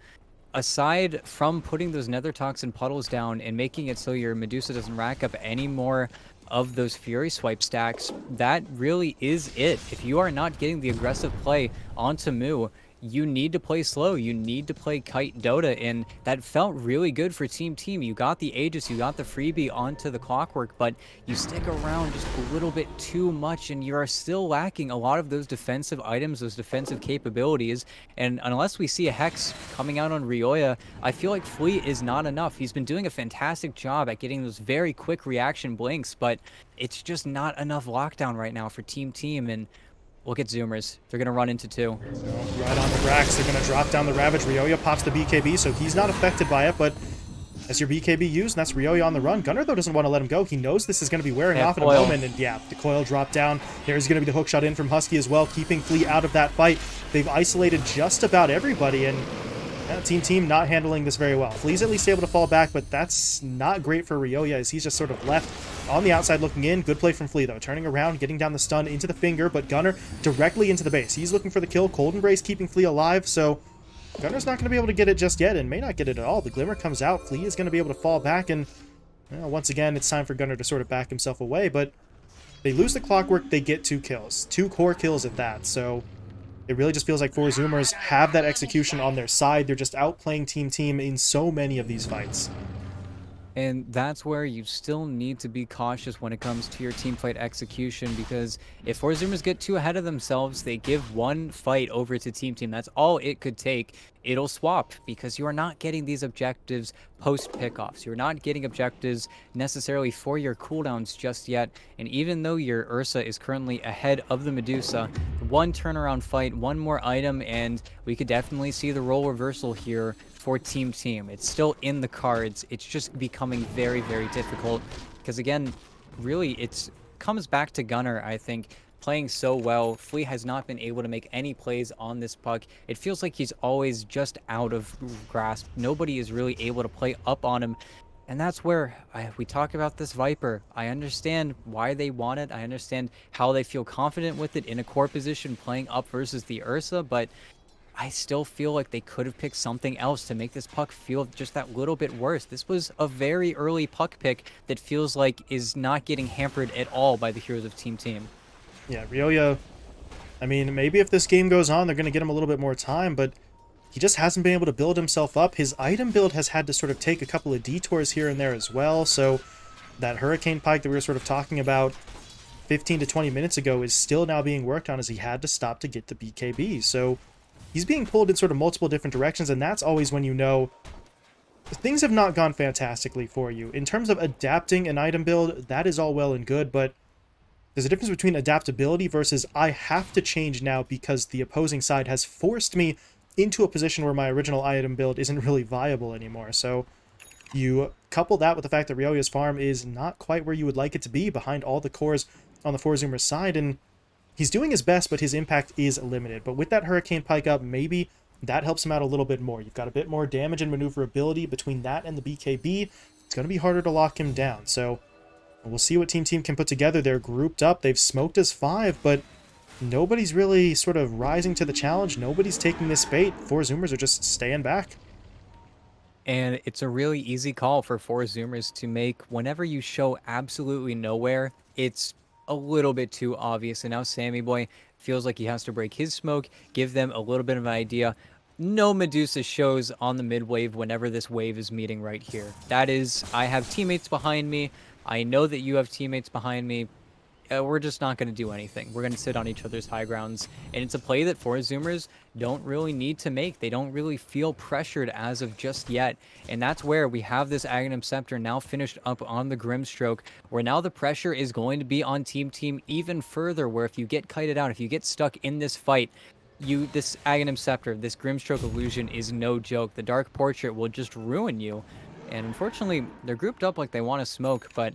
aside from putting those Nether Toxin puddles down and making it so your Medusa doesn't rack up any more of those Fury Swipe stacks, that really is it. If you are not getting the aggressive play onto Moo, you need to play slow. You need to play Kite Dota, and that felt really good for Team. You got the Aegis, you got the freebie onto the Clockwork, but you stick around just a little bit too much, and you are still lacking a lot of those defensive items, those defensive capabilities, and unless we see a Hex coming out on Ryoya, I feel like Flea is not enough. He's been doing a fantastic job at getting those very quick reaction blinks, but it's just not enough lockdown right now for Team, and look at Zoomers. They're going to run into 2. Right on the Brax. They're going to drop down the Ravage. Ryoya pops the BKB, so he's not affected by it, but as your BKB used, and that's Ryoya on the run. Gunner, though, doesn't want to let him go. He knows this is going to be wearing off in a moment, and yeah, the coil dropped down. There's going to be the hook shot in from Husky as well, keeping Flea out of that fight. They've isolated just about everybody, and Team not handling this very well. Flea's at least able to fall back, but that's not great for Ryoya, as he's just sort of left on the outside looking in. Good play from Flea, though. Turning around, getting down the stun into the finger, but Gunner directly into the base. He's looking for the kill. Cold Embrace keeping Flea alive, so Gunner's not going to be able to get it just yet, and may not get it at all. The Glimmer comes out. Flea is going to be able to fall back, and once again, it's time for Gunner to sort of back himself away, but they lose the Clockwork. They get 2 kills. 2 core kills at that, so it really just feels like 4 Zoomers have that execution on their side. They're just outplaying Team in so many of these fights. And that's where you still need to be cautious when it comes to your team fight execution, because if 4 Zoomers get too ahead of themselves, they give one fight over to Team. That's all it could take. It'll swap, because you are not getting these objectives post pickoffs. You're not getting objectives necessarily for your cooldowns just yet. And even though your Ursa is currently ahead of the Medusa, one turnaround fight, one more item, and we could definitely see the role reversal here for Team. It's still in the cards. It's just becoming very, very difficult, because again, really it comes back to Gunner, I think, playing so well. Flea has not been able to make any plays on this puck. It feels like he's always just out of grasp. Nobody is really able to play up on him, and that's where we talk about this Viper. I understand why they want it. I understand how they feel confident with it in a core position playing up versus the Ursa, but I still feel like they could have picked something else to make this puck feel just that little bit worse. This was a very early puck pick that feels like is not getting hampered at all by the heroes of Team. Yeah, Ryoya, I mean, maybe if this game goes on, they're going to get him a little bit more time, but he just hasn't been able to build himself up. His item build has had to sort of take a couple of detours here and there as well, so That Hurricane Pike that we were sort of talking about 15 to 20 minutes ago is still now being worked on as he had to stop to get the BKB. So he's being pulled in sort of multiple different directions, and that's always when you know things have not gone fantastically for you. In terms of adapting an item build, that is all well and good, but there's a difference between adaptability versus I have to change now because the opposing side has forced me into a position where my original item build isn't really viable anymore. So you couple that with the fact that Ryoya's farm is not quite where you would like it to be behind all the cores on the 4-zoomer side, and he's doing his best, but his impact is limited. But with that Hurricane Pike up, maybe that helps him out a little bit more. You've got a bit more damage and maneuverability between that and the BKB. It's going to be harder to lock him down. So we'll see what TeamTeam can put together. They're grouped up. They've smoked as 5, but nobody's really sort of rising to the challenge. Nobody's taking this bait. 4-zoomers are just staying back. And it's a really easy call for 4-zoomers to make whenever you show absolutely nowhere. It's a little bit too obvious, and now Sammy Boy feels like he has to break his smoke, give them a little bit of an idea. No Medusa shows on the mid wave whenever this wave is meeting right here. That is, I have teammates behind me. I know that you have teammates behind me. We're just not going to do anything. We're going to sit on each other's high grounds. And it's a play that 4-zoomers don't really need to make. They don't really feel pressured as of just yet. And that's where we have this Aghanim Scepter now finished up on the Grimstroke, where now the pressure is going to be on TeamTeam even further, where if you get kited out, if you get stuck in this fight, this Aghanim Scepter, this Grimstroke illusion is no joke. The Dark Portrait will just ruin you. And unfortunately, they're grouped up like they want to smoke, but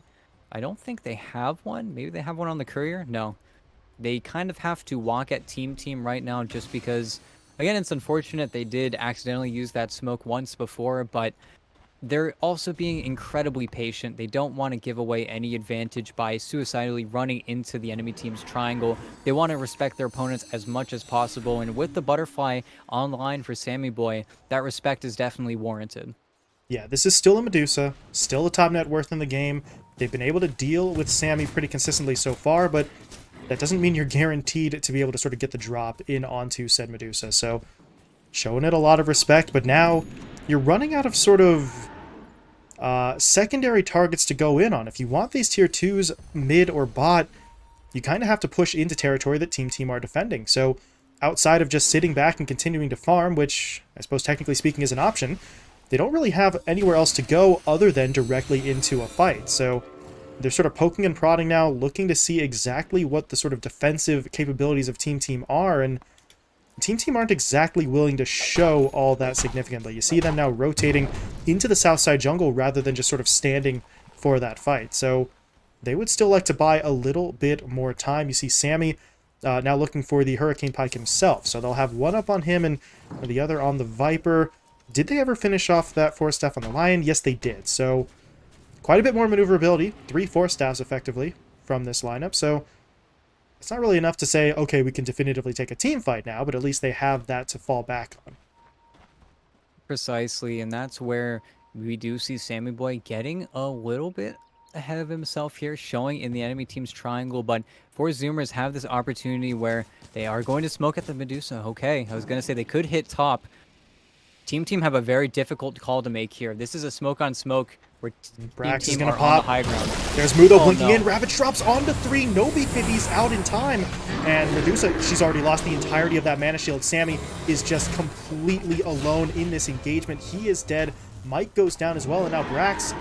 I don't think they have one. Maybe they have one on the courier? No. They kind of have to walk at TeamTeam right now just because, again, it's unfortunate they did accidentally use that smoke once before, but they're also being incredibly patient. They don't want to give away any advantage by suicidally running into the enemy team's triangle. They want to respect their opponents as much as possible, and with the butterfly online for Sammy Boy, that respect is definitely warranted. Yeah, this is still a Medusa, still a top net worth in the game. They've been able to deal with Sammy pretty consistently so far, but that doesn't mean you're guaranteed to be able to sort of get the drop in onto said Medusa. So, showing it a lot of respect, but now you're running out of sort of secondary targets to go in on. If you want these tier 2s, mid or bot, you kind of have to push into territory that TeamTeam are defending. So, outside of just sitting back and continuing to farm, which I suppose technically speaking is an option, they don't really have anywhere else to go other than directly into a fight. So they're sort of poking and prodding now, looking to see exactly what the sort of defensive capabilities of TeamTeam are, and TeamTeam aren't exactly willing to show all that significantly. You see them now rotating into the south side jungle rather than just sort of standing for that fight. So they would still like to buy a little bit more time. You see Sammy now looking for the Hurricane Pike himself. So they'll have one up on him and the other on the Viper. Did they ever finish off that 4-staff on the Lion? Yes, they did. So quite a bit more maneuverability. 3 4-staffs effectively from this lineup. So it's not really enough to say, okay, we can definitively take a team fight now, but at least they have that to fall back on. Precisely, and that's where we do see Sammy Boy getting a little bit ahead of himself here, showing in the enemy team's triangle, but 4-zoomers have this opportunity where they are going to smoke at the Medusa. Okay, I was going to say they could hit top. TeamTeam have a very difficult call to make here. This is a smoke on smoke where Brax is TeamTeam going to are on the pop. high ground. There's Mudo Oh, blinking no. in. Ravage drops onto 3. No BKBs out in time. And Medusa, she's already lost the entirety of that mana shield. Sammy is just completely alone in this engagement. He is dead. Mike goes down as well. And now Brax,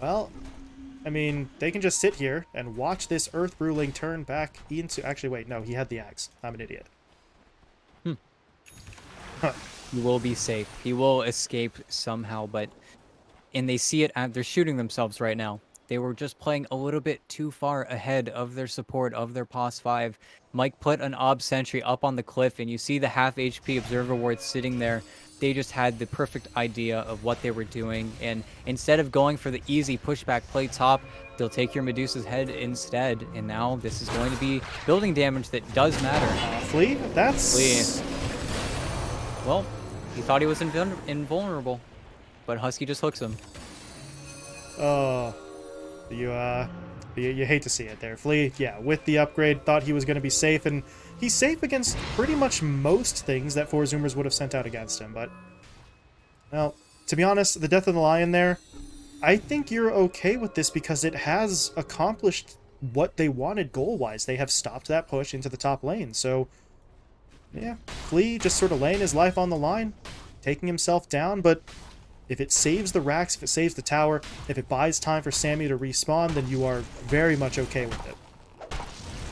well, I mean, they can just sit here and watch this Earth Ruling turn back into... Actually, wait, no, he had the axe. I'm an idiot. Huh. He will be safe. He will escape somehow, but... And they see it, they're shooting themselves right now. They were just playing a little bit too far ahead of their support, of their POS 5. Mike put an Ob Sentry up on the cliff, and you see the half HP Observer Ward sitting there. They just had the perfect idea of what they were doing, and instead of going for the easy pushback play top, they'll take your Medusa's head instead, and now this is going to be building damage that does matter. Flea? That's... Flea. Well, he thought he was invulnerable, but Husky just hooks him. Oh, you hate to see it there. Flea, yeah, with the upgrade, thought he was going to be safe, and he's safe against pretty much most things that 4-zoomers would have sent out against him, but, well, to be honest, the death of the Lion there, I think you're okay with this because it has accomplished what they wanted goal-wise. They have stopped that push into the top lane. So, yeah, Flea just sort of laying his life on the line, taking himself down, but if it saves the racks, if it saves the tower, if it buys time for Sammy to respawn, then you are very much okay with it.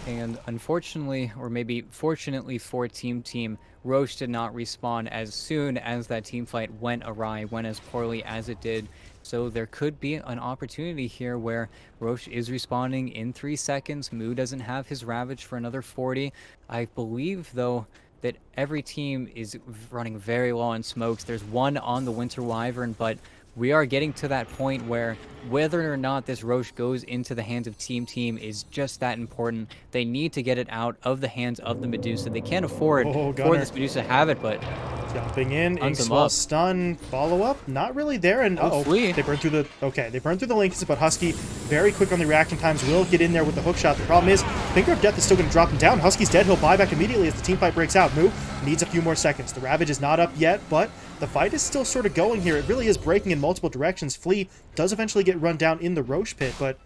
And unfortunately, or maybe fortunately for TeamTeam, Roche did not respawn as soon as that team fight went awry, went as poorly as it did. So there could be an opportunity here where Roche is respawning in 3 seconds. Moo doesn't have his Ravage for another 40. I believe, though, that every team is running very low on smokes. There's one on the Winter Wyvern, but we are getting to that point where whether or not this Roche goes into the hands of TeamTeam is just that important. They need to get it out of the hands of the Medusa. They can't afford Oh, for Gunner this Medusa to have it, but jumping in, tons him Inkswell up. stun, follow up, not really there, and Oh, Flea. they burn through the, okay, they burn through the links, but Husky, very quick on the reaction times, will get in there with the hook shot. The problem is, Finger of Death is still going to drop him down. Husky's dead, he'll buy back immediately as the team fight breaks out. Moo needs a few more seconds. The Ravage is not up yet, but the fight is still sort of going here. It really is breaking in multiple directions. Flea does eventually get run down in the Roche pit, but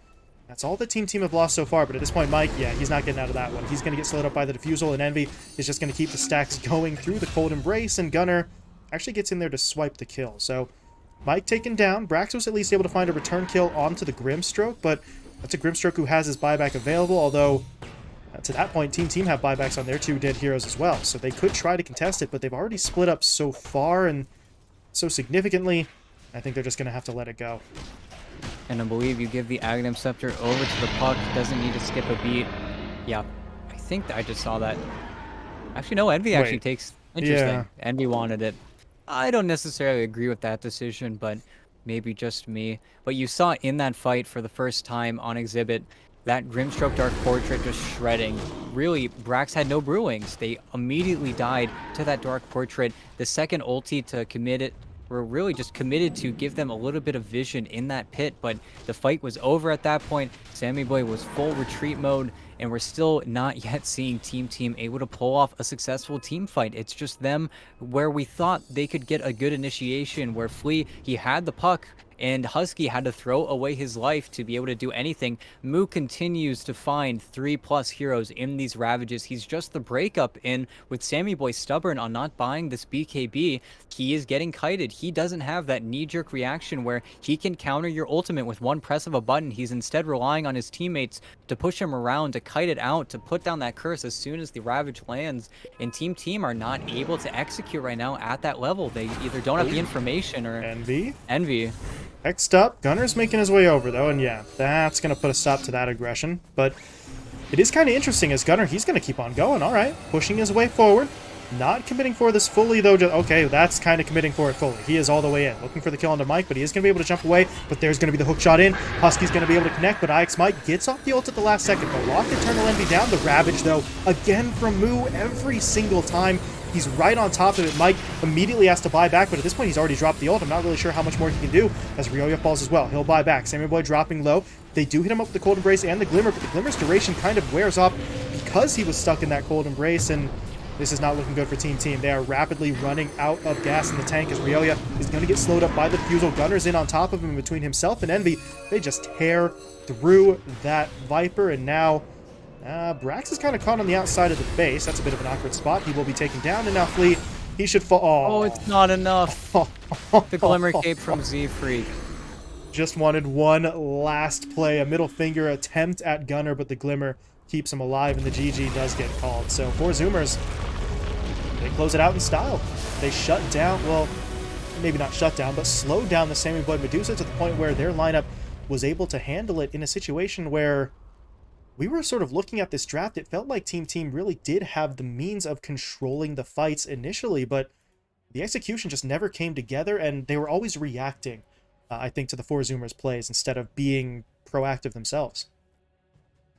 that's all the TeamTeam have lost so far, but at this point, Mike, yeah, he's not getting out of that one. He's going to get slowed up by the Diffusal, and Envy is just going to keep the stacks going through the Cold Embrace, and Gunner actually gets in there to swipe the kill. So Mike taken down. Brax was at least able to find a return kill onto the Grimstroke, but that's a Grimstroke who has his buyback available, although to that point, TeamTeam have buybacks on their 2 dead heroes as well, so they could try to contest it, but they've already split up so far and so significantly, I think they're just going to have to let it go. And I believe you give the Aghanim Scepter over to the puck. Doesn't need to skip a beat. Yeah, I think I just saw that. Actually, no, Envy actually Wait. takes... Interesting. Yeah. Envy wanted it. I don't necessarily agree with that decision, but maybe just me. But you saw in that fight for the first time on exhibit, that Grimstroke Dark Portrait just shredding. Really, Brax had no brewings. They immediately died to that Dark Portrait. The second ulti to commit it were really just committed to give them a little bit of vision in that pit, but the fight was over at that point. Sammy Boy was full retreat mode, and we're still not yet seeing TeamTeam able to pull off a successful team fight. It's just them where we thought they could get a good initiation, where Flea, he had the puck, and Husky had to throw away his life to be able to do anything. Moo continues to find 3+ heroes in these Ravages. He's just the breakup, and with Sammy Boy stubborn on not buying this BKB, he is getting kited. He doesn't have that knee-jerk reaction where he can counter your ultimate with one press of a button. He's instead relying on his teammates to push him around, to kite it out, to put down that curse as soon as the Ravage lands. And TeamTeam are not able to execute right now at that level. They either don't have the information or... Envy. Envy. Up. Gunner's making his way over, though, and yeah, that's going to put a stop to that aggression. But it is kind of interesting as Gunner, he's going to keep on going, all right, pushing his way forward. Not committing for this fully, though. Okay, that's kind of committing for it fully. He is all the way in. Looking for the kill onto Mike, but he is going to be able to jump away. But there's going to be the hook shot in. Husky's going to be able to connect, but IX Mike gets off the ult at the last second. But lock Eternal Envy down. The Ravage, though, again from Moo every single time. He's right on top of it. Mike immediately has to buy back, but at this point he's already dropped the ult. I'm not really sure how much more he can do as Ryoya falls as well. He'll buy back. Samurai Boy dropping low. They do hit him up with the Cold Embrace and the Glimmer, but the Glimmer's duration kind of wears off because he was stuck in that Cold Embrace, and this is not looking good for TeamTeam. They are rapidly running out of gas in the tank as Ryoya is going to get slowed up by the Diffusal. Gunner's in on top of him between himself and Envy. They just tear through that Viper, and now Brax is kind of caught on the outside of the base. That's a bit of an awkward spot. He will be taken down, and now Flea, he should fall. Oh, it's not enough. The Glimmer Cape from Z-Freak. Just wanted one last play, a middle finger attempt at Gunner, but the Glimmer keeps him alive, and the GG does get called. So for Zoomers, they close it out in style. They shut down, well, maybe not shut down, but slowed down the Sammy Blood Medusa to the point where their lineup was able to handle it in a situation where we were sort of looking at this draft. It felt like TeamTeam really did have the means of controlling the fights initially, but the execution just never came together, and they were always reacting, I think, to the four Zoomers plays instead of being proactive themselves.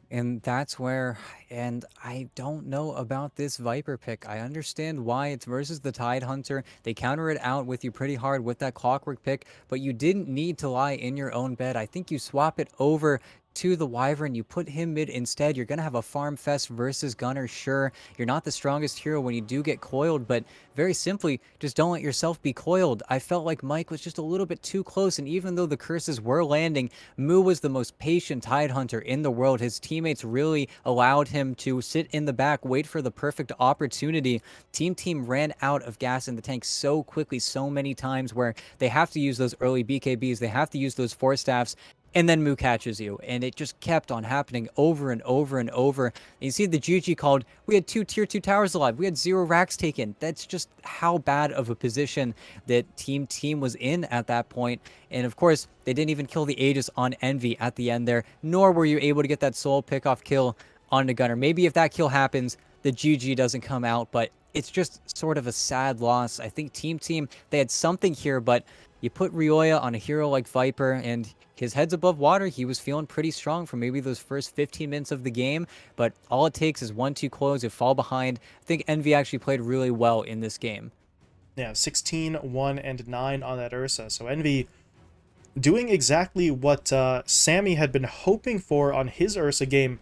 And that's where, and I don't know about this Viper pick. I understand why it's versus the Tide Hunter. They counter it out with you pretty hard with that Clockwork pick, but you didn't need to lie in your own bed. I think you swap it over to the Wyvern, you put him mid instead, you're going to have a farm fest versus Gunner. Sure, you're not the strongest hero when you do get coiled, but very simply, just don't let yourself be coiled. I felt like Mike was just a little bit too close, and even though the curses were landing, Moo was the most patient Tide Hunter in the world. His teammates really allowed him to sit in the back, wait for the perfect opportunity. Team ran out of gas in the tank so quickly, so many times, where they have to use those early BKBs, they have to use those Force Staffs, and then Moo catches you. And it just kept on happening over and over and over. And you see the GG called, we had 2 tier 2 towers alive. We had 0 racks taken. That's just how bad of a position that Team was in at that point. And of course, they didn't even kill the Aegis on Envy at the end there, nor were you able to get that solo pickoff kill on the Gunner. Maybe if that kill happens, the GG doesn't come out, but it's just sort of a sad loss. I think Team, they had something here, but you put Ryoya on a hero like Viper, and his head's above water. He was feeling pretty strong for maybe those first 15 minutes of the game, but all it takes is 1-2 close, you fall behind. I think Envy actually played really well in this game. Yeah, 16, 1, and 9 on that Ursa. So Envy doing exactly what Sammy had been hoping for on his Ursa game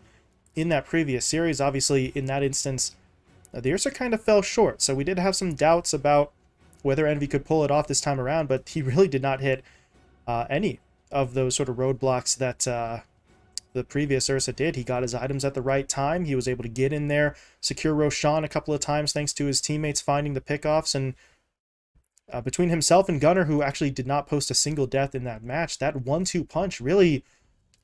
in that previous series. Obviously, in that instance, the Ursa kind of fell short, so we did have some doubts about whether Envy could pull it off this time around, but he really did not hit any of those sort of roadblocks that the previous Ursa did. He got his items at the right time. He was able to get in there, secure Roshan a couple of times thanks to his teammates finding the pickoffs, and between himself and Gunner, who actually did not post a single death in that match, that 1-2 punch really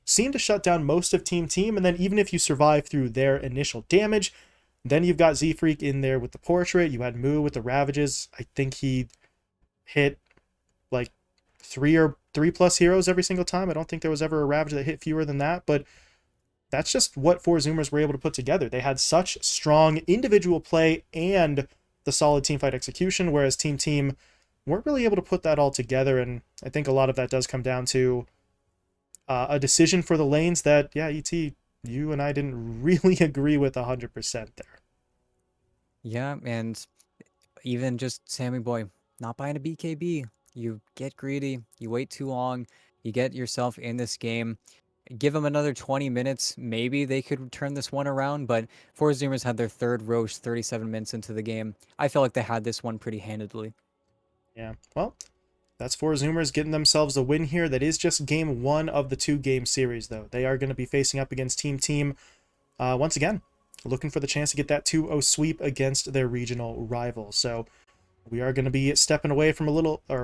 seemed to shut down most of Team, and then even if you survive through their initial damage, then you've got Z-Freak in there with the portrait, you had Moo with the Ravages. I think he hit like 3 plus heroes every single time. I don't think there was ever a Ravager that hit fewer than that, but that's just what 4Zoomers were able to put together. They had such strong individual play and the solid teamfight execution, whereas Team weren't really able to put that all together, and I think a lot of that does come down to a decision for the lanes that, yeah, ET, you and I didn't really agree with 100% there. Yeah, and even just Sammy Boy, not buying a BKB. You get greedy, you wait too long, you get yourself in this game. Give them another 20 minutes, maybe they could turn this one around, but 4Zoomers had their third Roche 37 minutes into the game. I felt like they had this one pretty handedly. Yeah, well, that's 4Zoomers getting themselves a win here. That is just game 1 of the 2-game series, though. They are going to be facing up against Team once again, looking for the chance to get that 2-0 sweep against their regional rival. So we are going to be stepping away from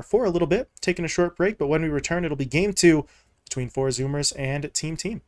for a little bit, taking a short break, but when we return, it'll be game 2 between 4Zoomers and Team.